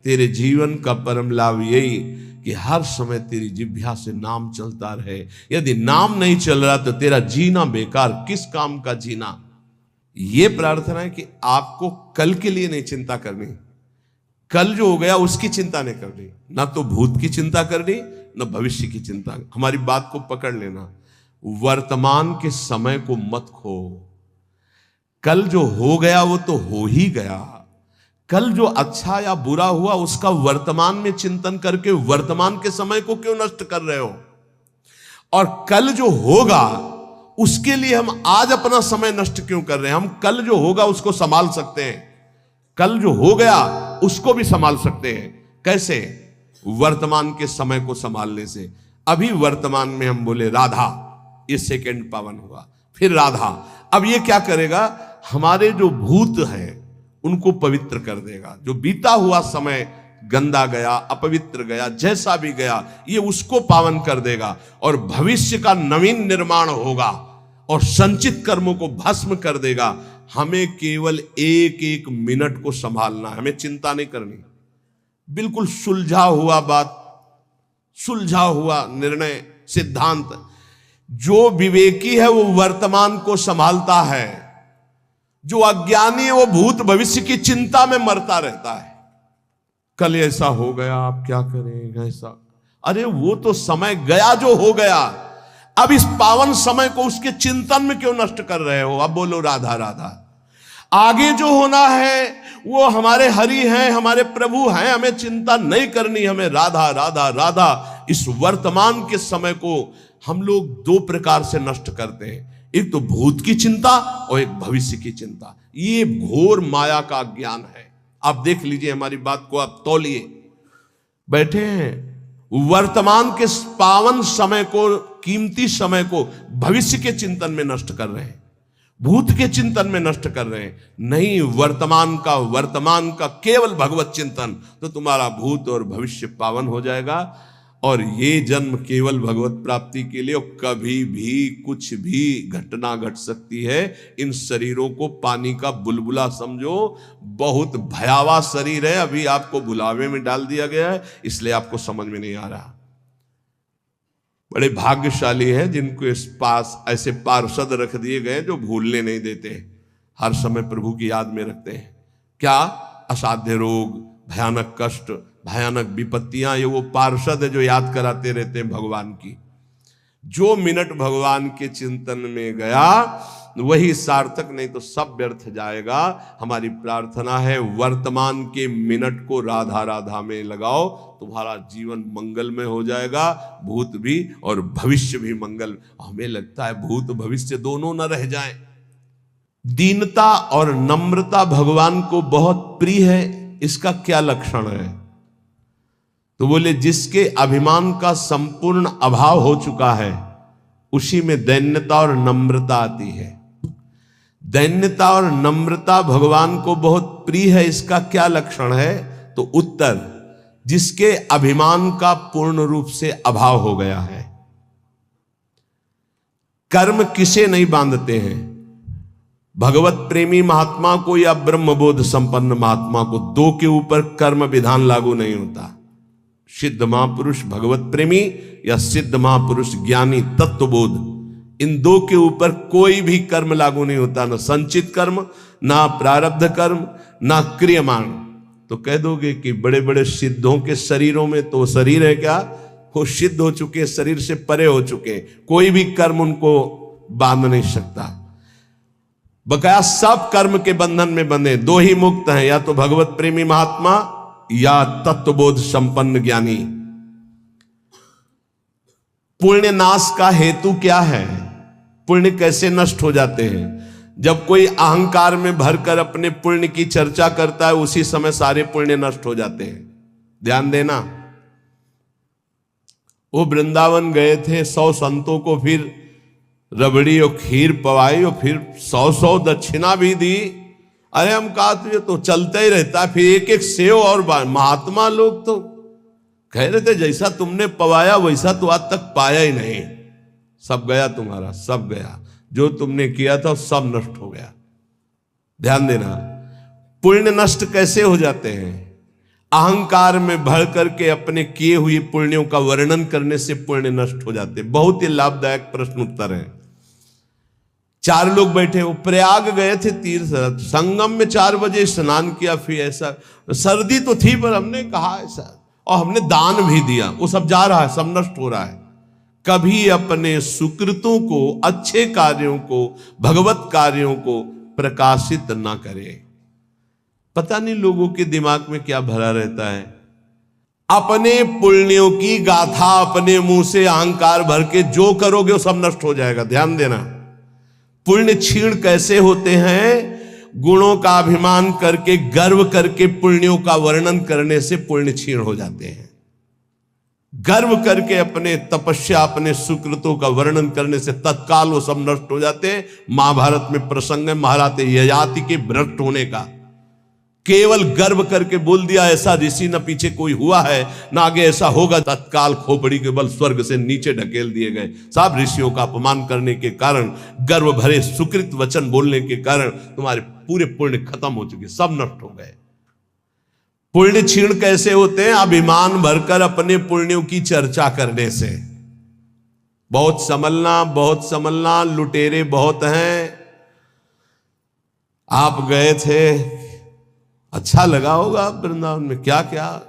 तेरे जीवन का परम लाभ यही कि हर समय तेरी जिह्वा से नाम चलता रहे। यदि नाम नहीं चल रहा तो तेरा जीना बेकार, किस काम का जीना। ये प्रार्थना है कि आपको कल के लिए नहीं चिंता करनी, कल जो हो गया उसकी चिंता नहीं करनी, ना तो भूत की चिंता करनी न भविष्य की चिंता। हमारी बात को पकड़ लेना, वर्तमान के समय को मत खो। कल जो हो गया वो तो हो ही गया। कल जो अच्छा या बुरा हुआ उसका वर्तमान में चिंतन करके वर्तमान के समय को क्यों नष्ट कर रहे हो। और कल जो होगा उसके लिए हम आज अपना समय नष्ट क्यों कर रहे हैं। हम कल जो होगा उसको संभाल सकते हैं, कल जो हो गया उसको भी संभाल सकते हैं। कैसे? वर्तमान के समय को संभालने से। अभी वर्तमान में हम बोले राधा, ये सेकंड पावन हुआ, फिर राधा। अब ये क्या करेगा, हमारे जो भूत हैं उनको पवित्र कर देगा। जो बीता हुआ समय गंदा गया, अपवित्र गया, जैसा भी गया, ये उसको पावन कर देगा और भविष्य का नवीन निर्माण होगा और संचित कर्मों को भस्म कर देगा। हमें केवल एक एक मिनट को संभालना है, हमें चिंता नहीं करनी। बिल्कुल सुलझा हुआ बात, सुलझा हुआ निर्णय, सिद्धांत। जो विवेकी है वो वर्तमान को संभालता है, जो अज्ञानी है वो भूत भविष्य की चिंता में मरता रहता है। कल ऐसा हो गया, आप क्या करें ऐसा। अरे वो तो समय गया जो हो गया, अब इस पावन समय को उसके चिंतन में क्यों नष्ट कर रहे हो। अब बोलो राधा राधा। आगे जो होना है वो हमारे हरि हैं, हमारे प्रभु हैं, हमें चिंता नहीं करनी, हमें राधा राधा राधा। इस वर्तमान के समय को हम लोग दो प्रकार से नष्ट करते हैं, एक तो भूत की चिंता और एक भविष्य की चिंता। ये घोर माया का ज्ञान है। आप देख लीजिए, हमारी बात को आप तौलिए। बैठे हैं वर्तमान के पावन समय को, कीमती समय को भविष्य के चिंतन में नष्ट कर रहे हैं, भूत के चिंतन में नष्ट कर रहे हैं। नहीं, वर्तमान का केवल भगवत चिंतन, तो तुम्हारा भूत और भविष्य पावन हो जाएगा। और ये जन्म केवल भगवत प्राप्ति के लिए, और कभी भी कुछ भी घटना घट सकती है। इन शरीरों को पानी का बुलबुला समझो, बहुत भयावह शरीर है। अभी आपको भुलावे में डाल दिया गया है, इसलिए आपको समझ में नहीं आ रहा। बड़े भाग्यशाली हैं जिनको इस पास ऐसे पार्षद रख दिए गए जो भूलने नहीं देते, हर समय प्रभु की याद में रखते हैं। क्या? असाध्य रोग, भयानक कष्ट, भयानक विपत्तियां, ये वो पार्षद है जो याद कराते रहते हैं भगवान की। जो मिनट भगवान के चिंतन में गया वही सार्थक, नहीं तो सब व्यर्थ जाएगा। हमारी प्रार्थना है वर्तमान के मिनट को राधा राधा में लगाओ, तुम्हारा जीवन मंगलमय हो जाएगा, भूत भी और भविष्य भी मंगल। हमें लगता है भूत भविष्य दोनों न रह जाएं। दीनता और नम्रता भगवान को बहुत प्रिय है। इसका क्या लक्षण है? तो बोले जिसके अभिमान का संपूर्ण अभाव हो चुका है उसी में दैन्यता और नम्रता आती है। दैन्यता और नम्रता भगवान को बहुत प्रिय है। इसका क्या लक्षण है? तो उत्तर, जिसके अभिमान का पूर्ण रूप से अभाव हो गया है। कर्म किसे नहीं बांधते हैं? भगवत प्रेमी महात्मा को या ब्रह्मबोध संपन्न महात्मा को, दो के ऊपर कर्म विधान लागू नहीं होता। सिद्ध महापुरुष भगवत प्रेमी या सिद्ध महापुरुष ज्ञानी तत्वबोध, इन दो के ऊपर कोई भी कर्म लागू नहीं होता, ना संचित कर्म, ना प्रारब्ध कर्म, ना क्रियमाण। तो कह दोगे कि बड़े बड़े सिद्धों के शरीरों में तो शरीर है क्या? वो सिद्ध हो चुके, शरीर से परे हो चुके, कोई भी कर्म उनको बांध नहीं सकता। बकाया सब कर्म के बंधन में बंधे। दो ही मुक्त हैं, या तो भगवत प्रेमी महात्मा या तत्वबोध संपन्न ज्ञानी। पुण्य नाश का हेतु क्या है? पुण्य कैसे नष्ट हो जाते हैं? जब कोई अहंकार में भरकर अपने पुण्य की चर्चा करता है, उसी समय सारे पुण्य नष्ट हो जाते हैं। ध्यान देना। वो वृंदावन गए थे, 100 संतों को फिर रबड़ी और खीर पवाई और फिर 100 दक्षिणा भी दी। अरे हम कहा तुझे तो चलता ही रहता है, फिर एक एक सेव और महात्मा लोग तो कह रहे थे जैसा तुमने पवाया वैसा तो आज तक पाया ही नहीं। सब गया तुम्हारा, सब गया, जो तुमने किया था सब नष्ट हो गया। ध्यान देना, पुण्य नष्ट कैसे हो जाते हैं? अहंकार में भर करके अपने किए हुए पुण्यों का वर्णन करने से पुण्य नष्ट हो जाते। बहुत ही लाभदायक प्रश्न उत्तर है। 4 लोग बैठे, वो प्रयाग गए थे तीर्थ, संगम में 4 बजे स्नान किया, फिर ऐसा सर्दी तो थी पर हमने कहा ऐसा, और हमने दान भी दिया, वो सब जा रहा है, सब नष्ट हो रहा है। कभी अपने सुकृतों को, अच्छे कार्यों को, भगवत कार्यों को प्रकाशित ना करे। पता नहीं लोगों के दिमाग में क्या भरा रहता है। अपने पुण्यों की गाथा अपने मुंह से अहंकार भर के जो करोगे वो सब नष्ट हो जाएगा। ध्यान देना, पुण्य क्षीण कैसे होते हैं? गुणों का अभिमान करके, गर्व करके पुण्यों का वर्णन करने से पुण्य क्षीण हो जाते हैं। गर्व करके अपने तपस्या, अपने सुकृतों का वर्णन करने से तत्काल वो सब नष्ट हो जाते हैं। महाभारत में प्रसंग है महाराज ययाति के भ्रष्ट होने का। केवल गर्व करके बोल दिया ऐसा ऋषि न पीछे कोई हुआ है न आगे ऐसा होगा, तत्काल खोपड़ी के बल स्वर्ग से नीचे ढकेल दिए गए। सब ऋषियों का अपमान करने के कारण, गर्व भरे सुकृत वचन बोलने के कारण तुम्हारे पूरे पुण्य खत्म हो चुके, सब नष्ट हो गए। पुण्य क्षीण कैसे होते हैं? अभिमान भरकर अपने पुण्यों की चर्चा करने से। बहुत संभलना, लुटेरे बहुत हैं। आप गए थे, अच्छा लगा होगा वृंदावन में, क्या क्या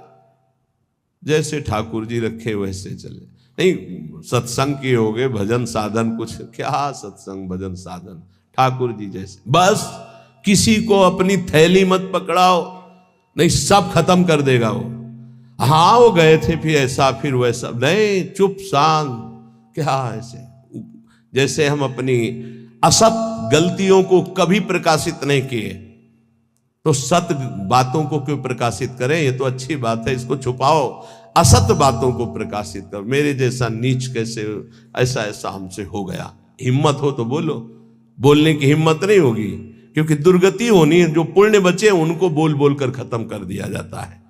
जैसे ठाकुर जी रखे वैसे चले। नहीं, सत्संग किए होगे, भजन साधन कुछ, क्या सत्संग भजन साधन, ठाकुर जी जैसे। बस किसी को अपनी थैली मत पकड़ाओ, नहीं सब खत्म कर देगा वो। हाँ वो गए थे फिर ऐसा फिर वैसा, नहीं चुप शांत, क्या ऐसे। जैसे हम अपनी असत गलतियों को कभी प्रकाशित नहीं किए, तो सत बातों को क्यों प्रकाशित करें? ये तो अच्छी बात है, इसको छुपाओ। असत बातों को प्रकाशित करो। मेरे जैसा नीच कैसे, ऐसा ऐसा हमसे हो गया। हिम्मत हो तो बोलो, बोलने की हिम्मत नहीं होगी क्योंकि दुर्गति होनी है। जो पुण्य बचे उनको बोल बोल कर खत्म कर दिया जाता है।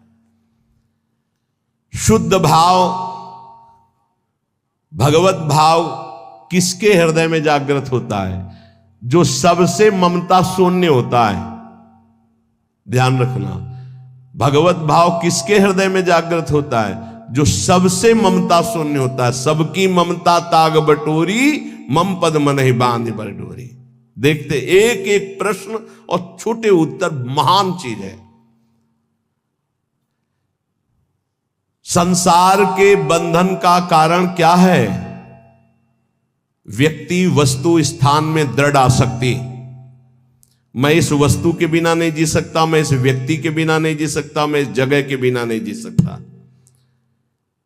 शुद्ध भाव, भगवत भाव किसके हृदय में जागृत होता है? जो सबसे ममता शून्य होता है। ध्यान रखना, भगवत भाव किसके हृदय में जागृत होता है? जो सबसे ममता शून्य होता है। सबकी ममता ताग बटोरी, मम पद मन ही बांध पर डोरी। देखते एक एक प्रश्न और छोटे उत्तर महान चीज है। संसार के बंधन का कारण क्या है? व्यक्ति, वस्तु, स्थान में दृढ़ आसक्ति। मैं इस वस्तु के बिना नहीं जी सकता, मैं इस व्यक्ति के बिना नहीं जी सकता, मैं इस जगह के बिना नहीं जी सकता।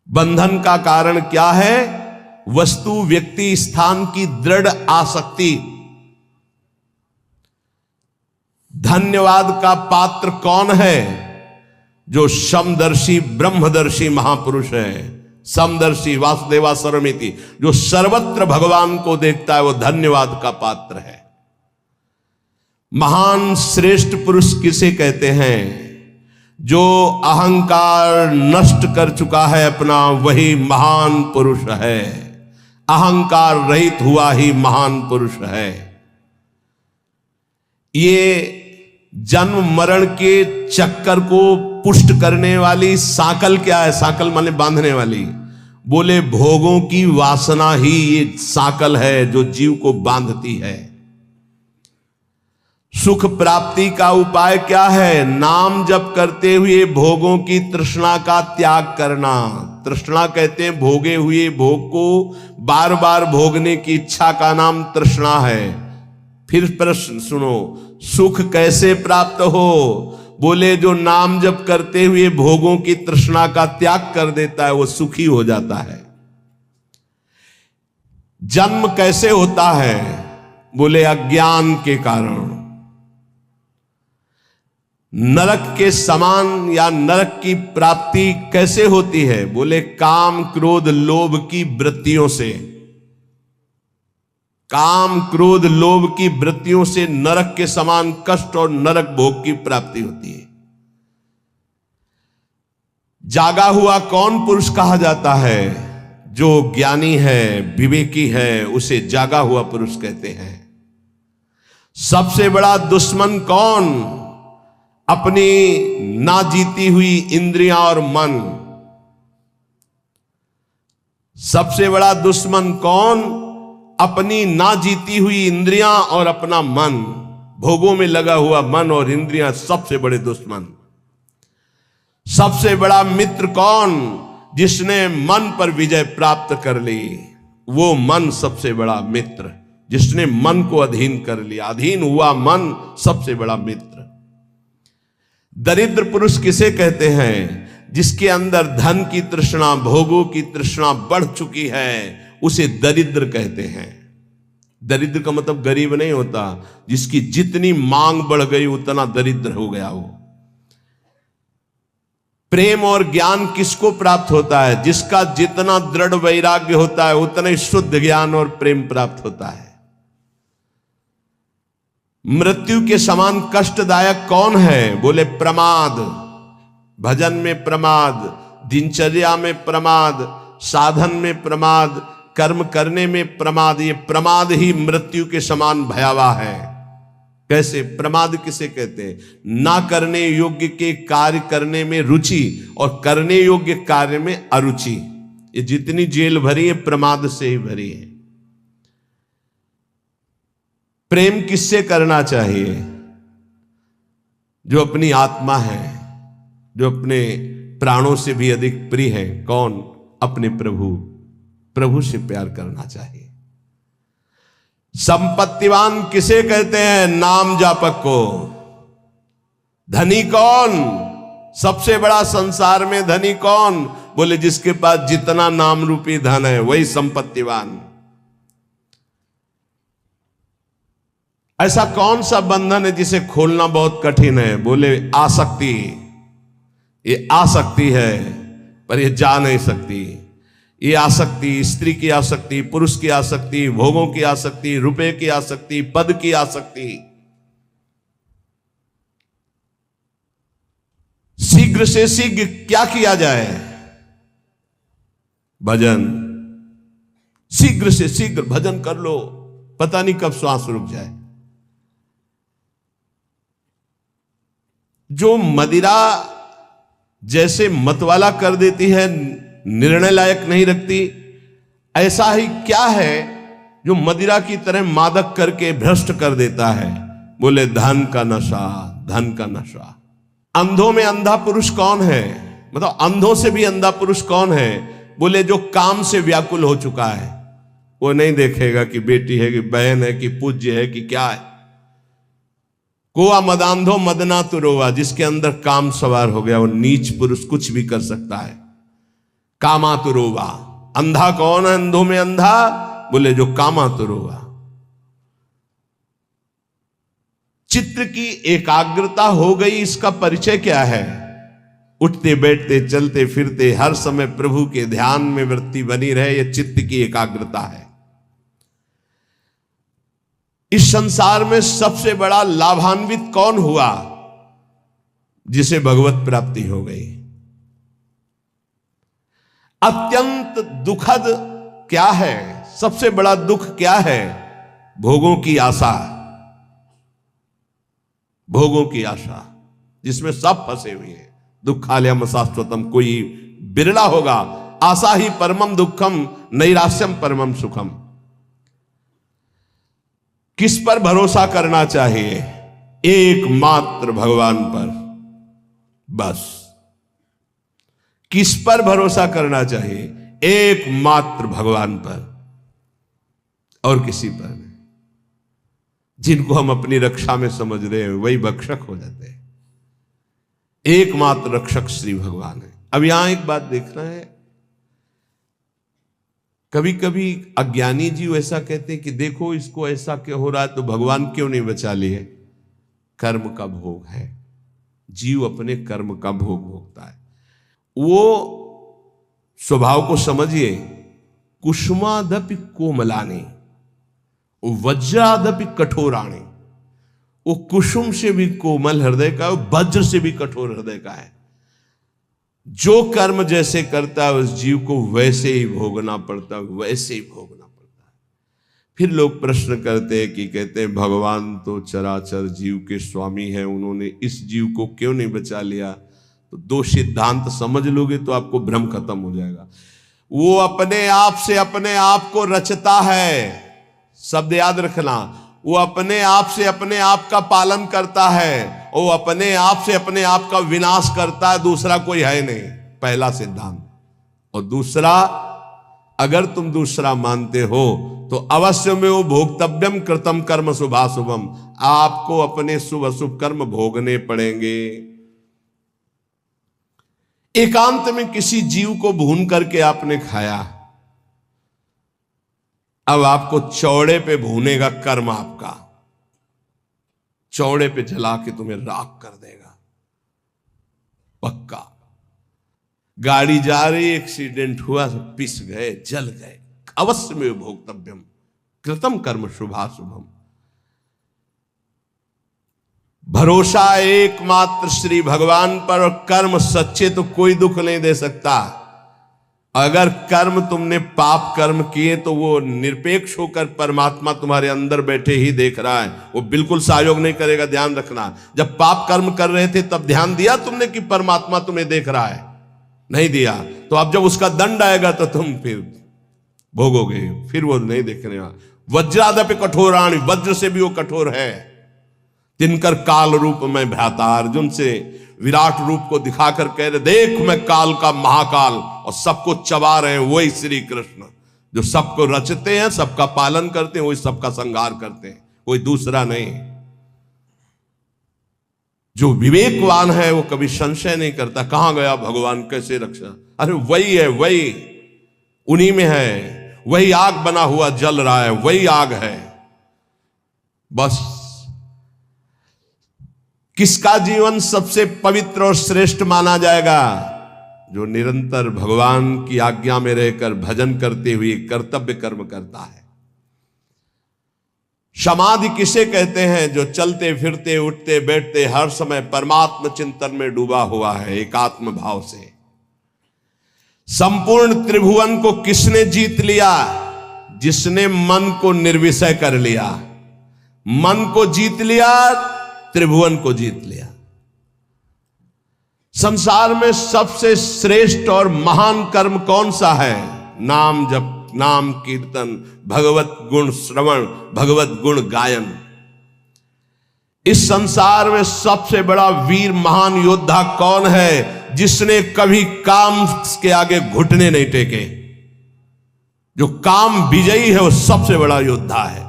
बंधन का कारण क्या है? वस्तु, व्यक्ति, स्थान की दृढ़ आसक्ति। धन्यवाद का पात्र कौन है? जो समदर्शी ब्रह्मदर्शी महापुरुष है। समदर्शी वासुदेवा सर्वमिति, जो सर्वत्र भगवान को देखता है, वो धन्यवाद का पात्र है। महान श्रेष्ठ पुरुष किसे कहते हैं? जो अहंकार नष्ट कर चुका है अपना, वही महान पुरुष है। अहंकार रहित हुआ ही महान पुरुष है। ये जन्म मरण के चक्कर को पुष्ट करने वाली साकल क्या है? साकल माने बांधने वाली। बोले भोगों की वासना ही ये साकल है जो जीव को बांधती है। सुख प्राप्ति का उपाय क्या है? नाम जप करते हुए भोगों की तृष्णा का त्याग करना। तृष्णा कहते हैं भोगे हुए भोग को बार बार भोगने की इच्छा का नाम तृष्णा है। फिर प्रश्न सुनो, सुख कैसे प्राप्त हो? बोले जो नाम जप करते हुए भोगों की तृष्णा का त्याग कर देता है वो सुखी हो जाता है। जन्म कैसे होता है? बोले अज्ञान के कारण। नरक के समान या नरक की प्राप्ति कैसे होती है? बोले काम क्रोध लोभ की वृत्तियों से। काम क्रोध लोभ की वृत्तियों से नरक के समान कष्ट और नरक भोग की प्राप्ति होती है। जागा हुआ कौन पुरुष कहा जाता है? जो ज्ञानी है, विवेकी है, उसे जागा हुआ पुरुष कहते हैं। सबसे बड़ा दुश्मन कौन? अपनी ना जीती हुई इंद्रियां और मन। सबसे बड़ा दुश्मन कौन? अपनी ना जीती हुई इंद्रियां और अपना मन, भोगों में लगा हुआ मन और इंद्रियां सबसे बड़े दुश्मन। सबसे बड़ा मित्र कौन? जिसने मन पर विजय प्राप्त कर ली, वो मन सबसे बड़ा मित्र। जिसने मन को अधीन कर लिया, अधीन हुआ मन सबसे बड़ा मित्र। दरिद्र पुरुष किसे कहते हैं? जिसके अंदर धन की तृष्णा, भोगों की तृष्णा बढ़ चुकी है, उसे दरिद्र कहते हैं। दरिद्र का मतलब गरीब नहीं होता, जिसकी जितनी मांग बढ़ गई उतना दरिद्र हो गया वो। प्रेम और ज्ञान किसको प्राप्त होता है? जिसका जितना दृढ़ वैराग्य होता है उतना ही शुद्ध ज्ञान और प्रेम प्राप्त होता है। मृत्यु के समान कष्टदायक कौन है? बोले प्रमाद। भजन में प्रमाद, दिनचर्या में प्रमाद, साधन में प्रमाद, कर्म करने में प्रमाद। ये प्रमाद ही मृत्यु के समान भयावह है। कैसे? प्रमाद किसे कहते हैं? ना करने योग्य के कार्य करने में रुचि और करने योग्य कार्य में अरुचि। ये जितनी जेल भरी है प्रमाद से ही भरी है। प्रेम किससे करना चाहिए? जो अपनी आत्मा है, जो अपने प्राणों से भी अधिक प्रिय है। कौन? अपने प्रभु। प्रभु से प्यार करना चाहिए। संपत्तिवान किसे कहते हैं? नाम जापक को। धनी कौन? सबसे बड़ा संसार में धनी कौन? बोले जिसके पास जितना नाम रूपी धन है वही संपत्तिवान। ऐसा कौन सा बंधन है जिसे खोलना बहुत कठिन है? बोले आसक्ति। ये आसक्ति है पर ये जा नहीं सकती। ये आसक्ति, स्त्री की आसक्ति, पुरुष की आसक्ति, भोगों की आसक्ति, रुपए की आसक्ति, पद की आसक्ति। शीघ्र से शीघ्र क्या किया जाए? भजन। शीघ्र से शीघ्र भजन कर लो, पता नहीं कब श्वास रुक जाए। जो मदिरा जैसे मतवाला कर देती है, निर्णय लायक नहीं रखती, ऐसा ही क्या है जो मदिरा की तरह मादक करके भ्रष्ट कर देता है? बोले धन का नशा, धन का नशा। अंधों में अंधा पुरुष कौन है? मतलब अंधों से भी अंधा पुरुष कौन है? बोले जो काम से व्याकुल हो चुका है। वो नहीं देखेगा कि बेटी है कि बहन है कि पूज्य है कि क्या है। कोआ मदांधो मदना तुरोवा। जिसके अंदर काम सवार हो गया वो नीच पुरुष कुछ भी कर सकता है। कामातुरोवा। अंधा कौन है? अंधों में अंधा? बोले जो कामातुरोवा। चित्त की एकाग्रता हो गई, इसका परिचय क्या है? उठते बैठते चलते फिरते हर समय प्रभु के ध्यान में वृत्ति बनी रहे, यह चित्त की एकाग्रता है। इस संसार में सबसे बड़ा लाभान्वित कौन हुआ? जिसे भगवत प्राप्ति हो गई। अत्यंत दुखद क्या है? सबसे बड़ा दुख क्या है? भोगों की आशा। भोगों की आशा जिसमें सब फंसे हुए हैं। दुखालयम शाश्वतम, कोई बिरला होगा। आशा ही परमम दुखम, नैराश्यम परमम सुखम। किस पर भरोसा करना चाहिए? एकमात्र भगवान पर, बस। किस पर भरोसा करना चाहिए? एकमात्र भगवान पर, और किसी पर नहीं। जिनको हम अपनी रक्षा में समझ रहे हैं वही भक्षक हो जाते हैं। एकमात्र रक्षक श्री भगवान है। अब यहां एक बात देखना है, कभी कभी अज्ञानी जीव ऐसा कहते हैं कि देखो इसको ऐसा क्यों हो रहा है, तो भगवान क्यों नहीं बचा लिए? कर्म का भोग है। जीव अपने कर्म का भोग भोगता है। वो स्वभाव को समझिए। कुसुमादपि कोमलानी, वज्रादपि कठोराणी। वो कुसुम से भी कोमल हृदय का, वज्र से भी कठोर हृदय का है। जो कर्म जैसे करता है उस जीव को वैसे ही भोगना पड़ता है, वैसे ही भोगना पड़ता है। फिर लोग प्रश्न करते हैं कि कहते हैं भगवान तो चराचर जीव के स्वामी हैं, उन्होंने इस जीव को क्यों नहीं बचा लिया? तो दो सिद्धांत समझ लोगे तो आपको भ्रम खत्म हो जाएगा। वो अपने आप से अपने आप को रचता है, शब्द याद रखना, वो अपने आप से अपने आप का पालन करता है, वो अपने आप से अपने आप का विनाश करता है, दूसरा कोई है नहीं, पहला सिद्धांत। और दूसरा, अगर तुम दूसरा मानते हो तो अवश्य में वो भोक्तव्यम कृतम कर्म शुभाशुभम, आपको अपने शुभ अशुभ कर्म भोगने पड़ेंगे। एकांत में किसी जीव को भून करके आपने खाया, अब आपको चौड़े पे भूनेगा कर्म, आपका चौड़े पे जला के तुम्हें राख कर देगा, पक्का। गाड़ी जा रही, एक्सीडेंट हुआ, पिस गए, जल गए, अवश्य में भोक्तव्यम कृतम कर्म शुभाशुभम। भरोसा एकमात्र श्री भगवान पर, और कर्म सच्चे तो कोई दुख नहीं दे सकता। अगर कर्म तुमने पाप कर्म किए तो वो निरपेक्ष होकर परमात्मा तुम्हारे अंदर बैठे ही देख रहा है, वो बिल्कुल सहयोग नहीं करेगा, ध्यान रखना। जब पाप कर्म कर रहे थे तब ध्यान दिया तुमने कि परमात्मा तुम्हें देख रहा है? नहीं दिया। तो अब जब उसका दंड आएगा तो तुम फिर भोगोगे, फिर वो नहीं देखने वाला। वज्रादपि कठोराणि, वज्र से भी वो कठोर है। तिनकर काल रूप में भ्राता, अर्जुन से विराट रूप को दिखाकर कह रहे, देख मैं काल का महाकाल, और सबको चबा रहे हैं वही श्री कृष्ण, जो सबको रचते हैं, सबका पालन करते हैं, वही सबका संहार करते हैं, कोई दूसरा नहीं। जो विवेकवान है वो कभी संशय नहीं करता, कहां गया भगवान, कैसे रक्षा, अरे वही है, वही उन्हीं में है, वही आग बना हुआ जल रहा है, वही आग है। बस किसका जीवन सबसे पवित्र और श्रेष्ठ माना जाएगा? जो निरंतर भगवान की आज्ञा में रहकर भजन करते हुए कर्तव्य कर्म करता है। समाधि किसे कहते हैं? जो चलते फिरते उठते बैठते हर समय परमात्म चिंतन में डूबा हुआ है, एकात्म भाव से। संपूर्ण त्रिभुवन को किसने जीत लिया? जिसने मन को निर्विषय कर लिया, मन को जीत लिया, त्रिभुवन को जीत लिया। संसार में सबसे श्रेष्ठ और महान कर्म कौन सा है? नाम जप, नाम कीर्तन, भगवत गुण श्रवण, भगवत गुण गायन। इस संसार में सबसे बड़ा वीर महान योद्धा कौन है? जिसने कभी काम के आगे घुटने नहीं टेके। जो काम विजयी है वो सबसे बड़ा योद्धा है।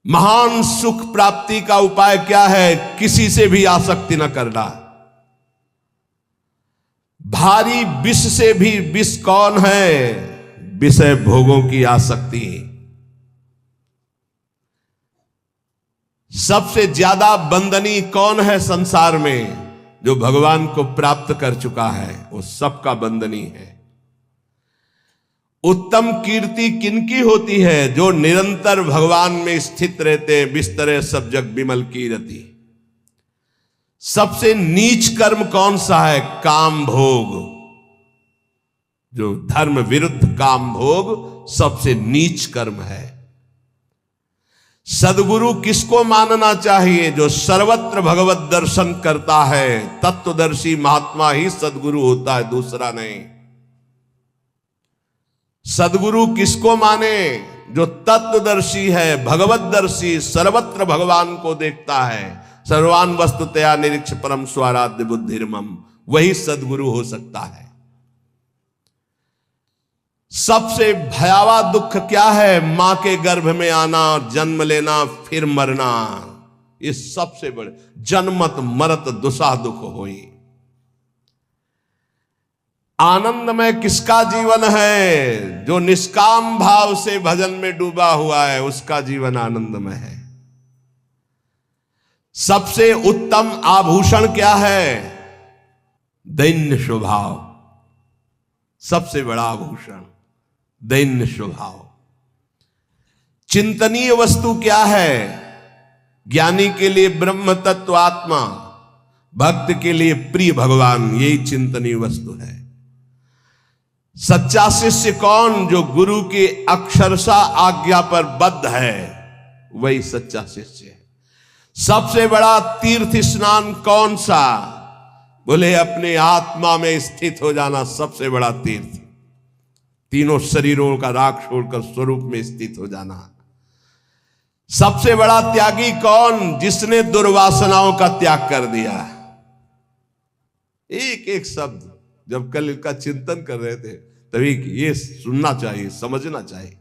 महान सुख प्राप्ति का उपाय क्या है? किसी से भी आसक्ति न करना। भारी विष से भी विष कौन है? विषय भोगों की आसक्ति। सबसे ज्यादा बंदनी कौन है संसार में? जो भगवान को प्राप्त कर चुका है वो सबका बंदनी है। उत्तम कीर्ति किनकी होती है? जो निरंतर भगवान में स्थित रहते, बिस्तरे सब जग बिमल कीरति। सबसे नीच कर्म कौन सा है? काम भोग। जो धर्म विरुद्ध काम भोग सबसे नीच कर्म है। सदगुरु किसको मानना चाहिए? जो सर्वत्र भगवत दर्शन करता है, तत्वदर्शी महात्मा ही सदगुरु होता है, दूसरा नहीं। सदगुरु किसको माने? जो तत्वदर्शी है, भगवतदर्शी, सर्वत्र भगवान को देखता है। सर्वान वस्तुतया निरीक्ष परम स्वाराध्य बुद्धिर्मम, वही सदगुरु हो सकता है। सबसे भयावह दुख क्या है? मां के गर्भ में आना, जन्म लेना, फिर मरना। ये सबसे बड़े जन्मत मरत दुसाह दुख होई। आनंदमय किसका जीवन है? जो निष्काम भाव से भजन में डूबा हुआ है, उसका जीवन आनंदमय है। सबसे उत्तम आभूषण क्या है? दैन्य स्वभाव। सबसे बड़ा आभूषण दैन्य स्वभाव। चिंतनीय वस्तु क्या है? ज्ञानी के लिए ब्रह्म तत्व आत्मा, भक्त के लिए प्रिय भगवान, यही चिंतनीय वस्तु है। सच्चा शिष्य कौन? जो गुरु की अक्षरशः आज्ञा पर बद्ध है, वही सच्चा शिष्य है। सबसे बड़ा तीर्थ स्नान कौन सा? बोले अपने आत्मा में स्थित हो जाना सबसे बड़ा तीर्थ। तीनों शरीरों का राग छोड़कर स्वरूप में स्थित हो जाना। सबसे बड़ा त्यागी कौन? जिसने दुर्वासनाओं का त्याग कर दिया। एक एक शब्द जब कल इनका चिंतन कर रहे थे तभी ये सुनना चाहिए, समझना चाहिए।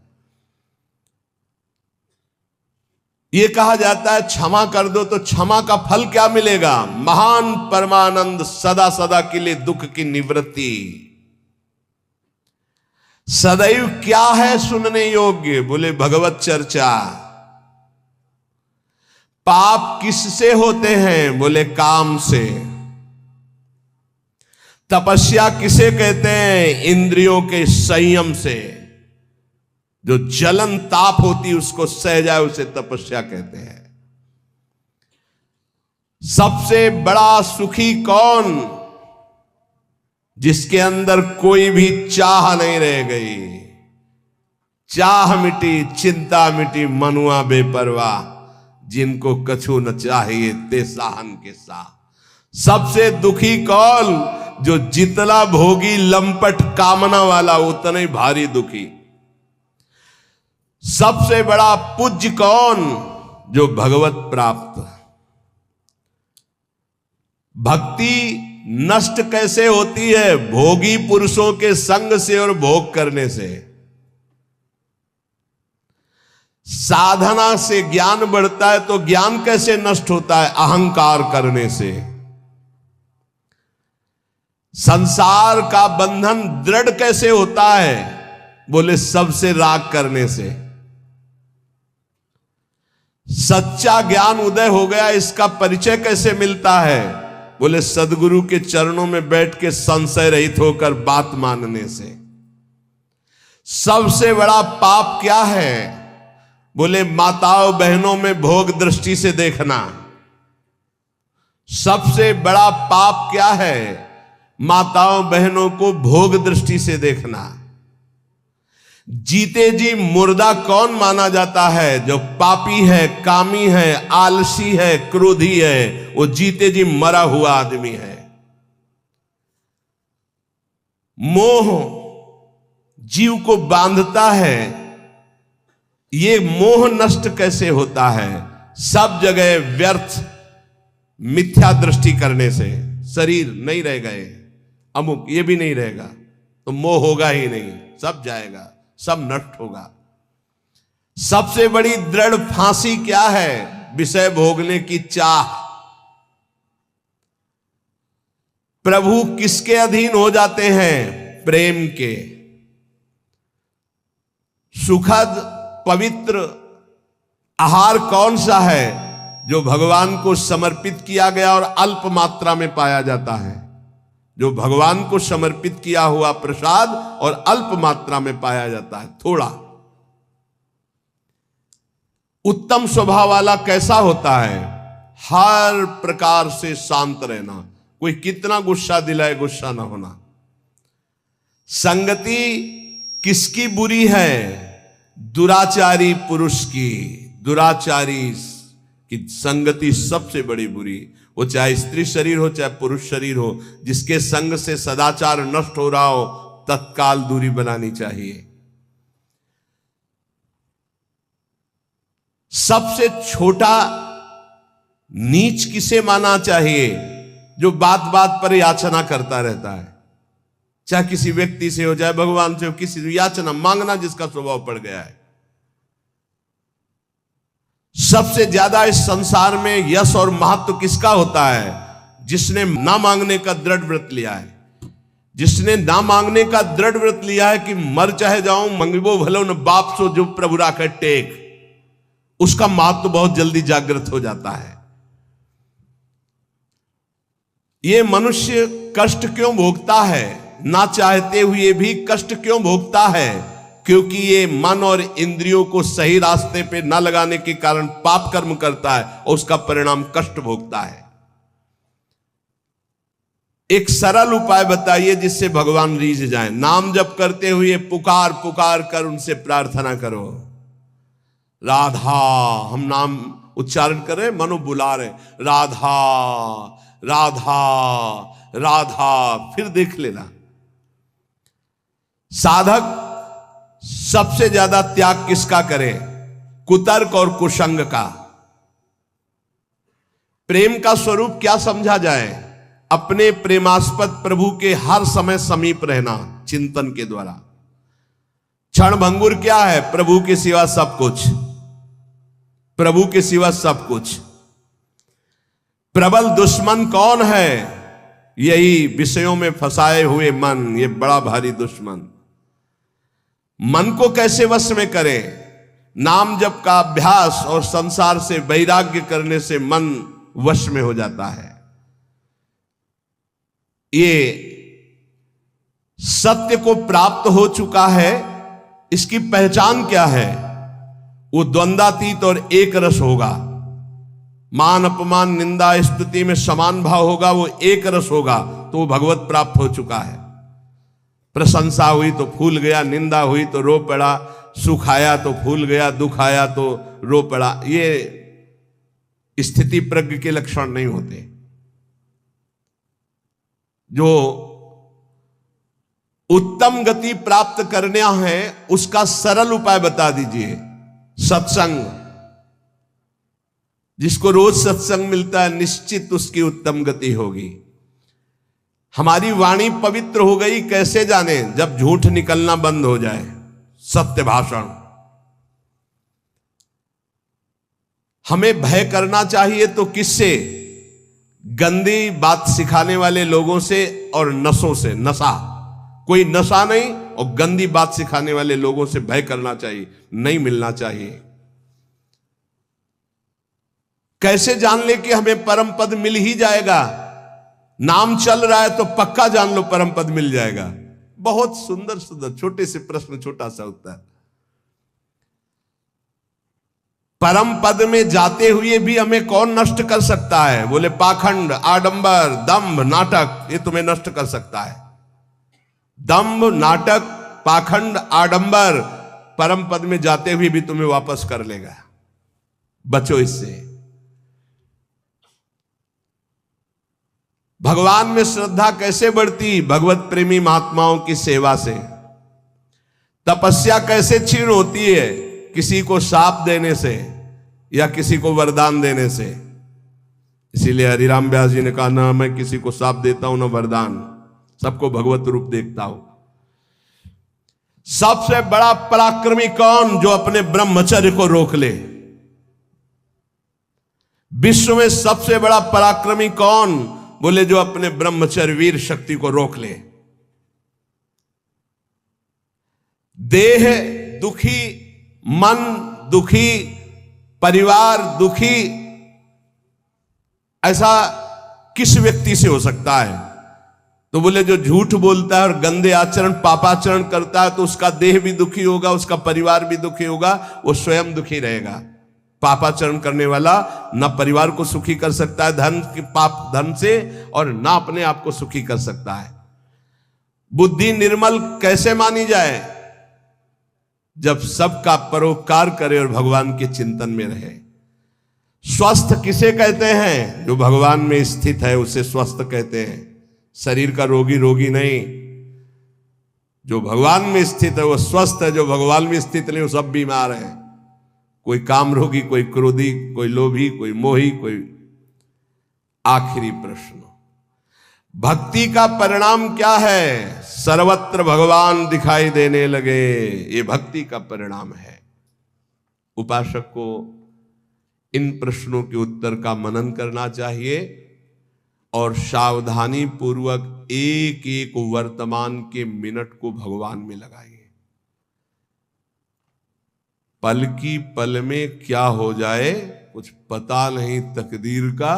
ये कहा जाता है क्षमा कर दो तो क्षमा का फल क्या मिलेगा? महान परमानंद, सदा सदा के लिए दुख की निवृत्ति। सदैव क्या है सुनने योग्य? बोले भगवत चर्चा। पाप किससे होते हैं? बोले काम से। तपस्या किसे कहते हैं? इंद्रियों के संयम से। जो जलन ताप होती उसको सह जाए उसे तपस्या कहते हैं। सबसे बड़ा सुखी कौन? जिसके अंदर कोई भी चाह नहीं रह गई। चाह मिटी, चिंता मिटी, मनुआ बेपरवाह, जिनको कछु न चाहिए ते साहन के साथ। सबसे दुखी कौन? जो जितना भोगी लंपट कामना वाला उतना ही भारी दुखी। सबसे बड़ा पूज्य कौन? जो भगवत प्राप्त। भक्ति नष्ट कैसे होती है? भोगी पुरुषों के संग से और भोग करने से। साधना से ज्ञान बढ़ता है तो ज्ञान कैसे नष्ट होता है? अहंकार करने से। संसार का बंधन दृढ़ कैसे होता है? बोले सबसे राग करने से। सच्चा ज्ञान उदय हो गया, इसका परिचय कैसे मिलता है? बोले सदगुरु के चरणों में बैठ के संशय रहित होकर बात मानने से। सबसे बड़ा पाप क्या है? बोले माताओं बहनों में भोग दृष्टि से देखना। सबसे बड़ा पाप क्या है? माताओं बहनों को भोग दृष्टि से देखना। जीते जी मुर्दा कौन माना जाता है? जो पापी है, कामी है, आलसी है, क्रोधी है, वो जीते जी मरा हुआ आदमी है। मोह जीव को बांधता है। ये मोह नष्ट कैसे होता है? सब जगह व्यर्थ मिथ्या दृष्टि करने से। शरीर नहीं रह गए, अमुक ये भी नहीं रहेगा तो मोह होगा ही नहीं, सब जाएगा, सब नष्ट होगा। सबसे बड़ी दृढ़ फांसी क्या है? विषय भोगने की चाह। प्रभु किसके अधीन हो जाते हैं? प्रेम के। सुखद पवित्र आहार कौन सा है? जो भगवान को समर्पित किया गया और अल्प मात्रा में पाया जाता है। जो भगवान को समर्पित किया हुआ प्रसाद और अल्प मात्रा में पाया जाता है, थोड़ा। उत्तम स्वभाव वाला कैसा होता है? हर प्रकार से शांत रहना। कोई कितना गुस्सा दिलाए, गुस्सा ना होना। संगति किसकी बुरी है? दुराचारी पुरुष की। दुराचारी की संगति सबसे बड़ी बुरी। वो चाहे स्त्री शरीर हो चाहे पुरुष शरीर हो, जिसके संग से सदाचार नष्ट हो रहा हो, तत्काल दूरी बनानी चाहिए। सबसे छोटा नीच किसे माना चाहिए? जो बात बात पर याचना करता रहता है। चाहे किसी व्यक्ति से हो, चाहे भगवान से हो, किसी से याचना मांगना जिसका स्वभाव पड़ गया है। सबसे ज्यादा इस संसार में यश और महत्व किसका होता है? जिसने ना मांगने का दृढ़ व्रत लिया है। जिसने ना मांगने का दृढ़ व्रत लिया है कि मर चाहे जाऊं, मंगबो भलो न बाप सो जो प्रभु राखे टेक, उसका महत्व बहुत जल्दी जागृत हो जाता है। ये मनुष्य कष्ट क्यों भोगता है? ना चाहते हुए भी कष्ट क्यों भोगता है? क्योंकि ये मन और इंद्रियों को सही रास्ते पे न लगाने के कारण पाप कर्म करता है और उसका परिणाम कष्ट भोगता है। एक सरल उपाय बताइए जिससे भगवान रीझ जाए। नाम जप करते हुए पुकार पुकार कर उनसे प्रार्थना करो। राधा, हम नाम उच्चारण कर रहे, मनो बुला रहे, राधा राधा राधा। फिर देख लेना, साधक सबसे ज्यादा त्याग किसका करे? कुतर्क और कुसंग का। प्रेम का स्वरूप क्या समझा जाए? अपने प्रेमास्पद प्रभु के हर समय समीप रहना चिंतन के द्वारा। क्षण भंगुर क्या है? प्रभु के सिवा सब कुछ, प्रभु के सिवा सब कुछ। प्रबल दुश्मन कौन है? यही विषयों में फंसाए हुए मन, ये बड़ा भारी दुश्मन। मन को कैसे वश में करें? नाम जप का अभ्यास और संसार से वैराग्य करने से मन वश में हो जाता है। ये सत्य को प्राप्त हो चुका है। इसकी पहचान क्या है? वो द्वंद्वातीत और एक रस होगा। मान अपमान निंदा स्तुति में समान भाव होगा, वो एक रस होगा, तो वो भगवत प्राप्त हो चुका है। प्रशंसा हुई तो फूल गया, निंदा हुई तो रो पड़ा, सुख आया तो फूल गया, दुख आया तो रो पड़ा। ये स्थिति प्रज्ञ के लक्षण नहीं होते। जो उत्तम गति प्राप्त करना है उसका सरल उपाय बता दीजिए। सत्संग, जिसको रोज सत्संग मिलता है निश्चित उसकी उत्तम गति होगी। हमारी वाणी पवित्र हो गई कैसे जाने? जब झूठ निकलना बंद हो जाए, सत्य भाषण। हमें भय करना चाहिए तो किससे? गंदी बात सिखाने वाले लोगों से और नशों से। नशा, कोई नशा नहीं, और गंदी बात सिखाने वाले लोगों से भय करना चाहिए, नहीं मिलना चाहिए। कैसे जान ले कि हमें परम पद मिल ही जाएगा? नाम चल रहा है तो पक्का जान लो परम पद मिल जाएगा। बहुत सुंदर सुंदर छोटे से प्रश्न, छोटा सा उत्तर। परम पद में जाते हुए भी हमें कौन नष्ट कर सकता है? बोले पाखंड, आडंबर, दंभ, नाटक, ये तुम्हें नष्ट कर सकता है। दंभ, नाटक, पाखंड, आडंबर परम पद में जाते हुए भी तुम्हें वापस कर लेगा। बचो इससे। भगवान में श्रद्धा कैसे बढ़ती? भगवत प्रेमी महात्माओं की सेवा से। तपस्या कैसे क्षीण होती है? किसी को शाप देने से या किसी को वरदान देने से। इसीलिए हरिराम व्यास जी ने कहा, ना मैं किसी को शाप देता हूं ना वरदान, सबको भगवत रूप देखता हूं। सबसे बड़ा पराक्रमी कौन? जो अपने ब्रह्मचर्य को रोक ले। विश्व में सबसे बड़ा पराक्रमी कौन? बोले जो अपने ब्रह्मचर्य वीर शक्ति को रोक ले। देह दुखी, मन दुखी, परिवार दुखी, ऐसा किस व्यक्ति से हो सकता है? तो बोले जो झूठ बोलता है और गंदे आचरण पापाचरण करता है तो उसका देह भी दुखी होगा, उसका परिवार भी दुखी होगा, वो स्वयं दुखी रहेगा। पापाचरण करने वाला ना परिवार को सुखी कर सकता है धन के पाप धन से, और ना अपने आप को सुखी कर सकता है। बुद्धि निर्मल कैसे मानी जाए? जब सबका परोपकार करे और भगवान के चिंतन में रहे। स्वस्थ किसे कहते हैं? जो भगवान में स्थित है उसे स्वस्थ कहते हैं। शरीर का रोगी रोगी नहीं, जो भगवान में स्थित है वो स्वस्थ है। जो भगवान में स्थित नहीं वो सब बीमार है। कोई काम रोगी, कोई क्रोधी, कोई लोभी, कोई मोही, कोई। आखिरी प्रश्न, भक्ति का परिणाम क्या है? सर्वत्र भगवान दिखाई देने लगे, ये भक्ति का परिणाम है। उपासक को इन प्रश्नों के उत्तर का मनन करना चाहिए और सावधानी पूर्वक एक एक वर्तमान के मिनट को भगवान में लगाइए। पल की पल में क्या हो जाए कुछ पता नहीं तकदीर का,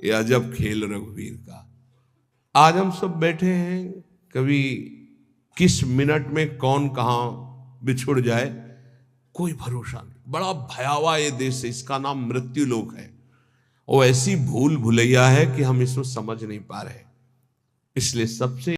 ये अजब खेल रघुवीर का। आज हम सब बैठे हैं, कभी किस मिनट में कौन कहां बिछुड़ जाए कोई भरोसा नहीं। बड़ा भयावह ये देश है, इसका नाम मृत्यु लोक है। और ऐसी भूल भुलैया है कि हम इसको समझ नहीं पा रहे। इसलिए सबसे